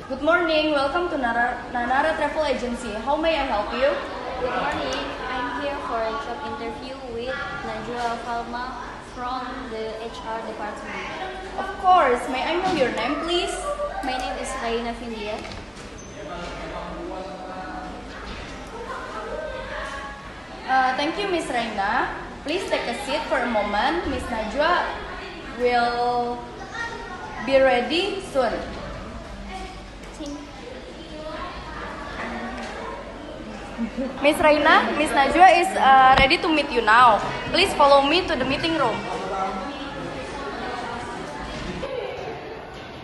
Good morning. Welcome to Nanara Travel Agency. How may I help you? Good morning. I'm here for a job interview with Najwa Falma from the HR department. Of course. May I know your name, please? My name is Raina Findia. Thank you, Miss Raina. Please take a seat for a moment. Miss Najwa will be ready soon. Miss Raina, Miss Najwa is ready to meet you now. Please follow me to the meeting room.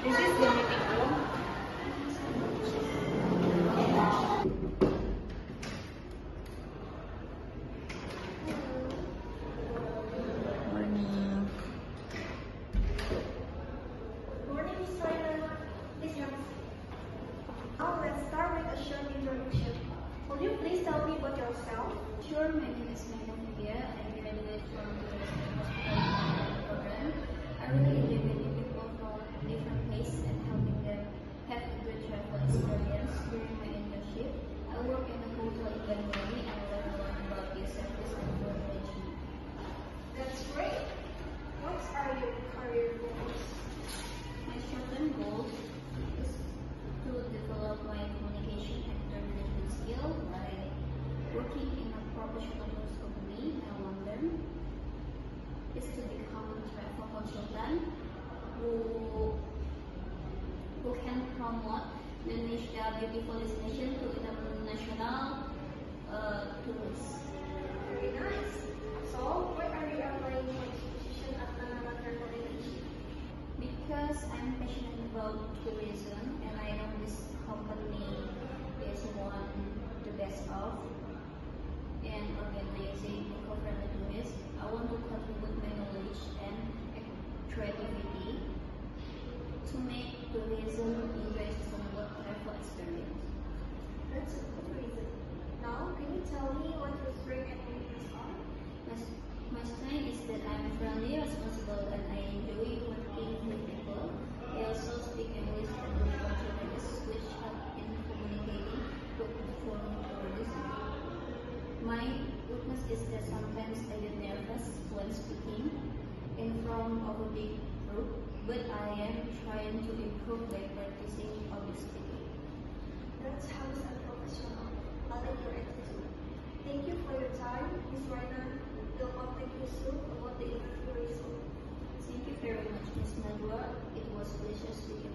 This is the meeting room. Morning. Morning, Miss Raina. Please have a seat. Now let's start with a short introduction. Will you please tell me about yourself? Sure, my name is Raina Findia. I graduated from the Hospital program. I really enjoy meeting people from different places and helping them have a good travel experience during my internship. I work in a hotel in Banyuwangi and learn a lot about the service and food management. That's great. What are your career goals? My short-term goal is to develop my communication and time management skill by working in a professional news company. I want them is to become a travel consultant who can promote Indonesia beautiful destination to international tourists. Very nice. So, why are you applying for this position at Nanara Travel Agency? Because I'm passionate about tourism and I know this company is one the best of in organizing eco-friendly tourists. I want to contribute my knowledge and creativity to make tourism enjoy sustainable travel experience. That's a good reason. Now, can you tell me what your strengths and weaknesses are? My strength is that I'm friendly, responsible, and I enjoy working with people. I also speak English and local Chinese, which help in communicating to foreign tourists. My weakness is that sometimes I get nervous when speaking in front of a big group, but I am trying to improve by practicing public speaking. That sounds unprofessional. I like your attitude. Thank you for your time, Miss Raina. We'll contact you soon about the interview result. Thank you very much, Ms. Najwa. It was a pleasure speaking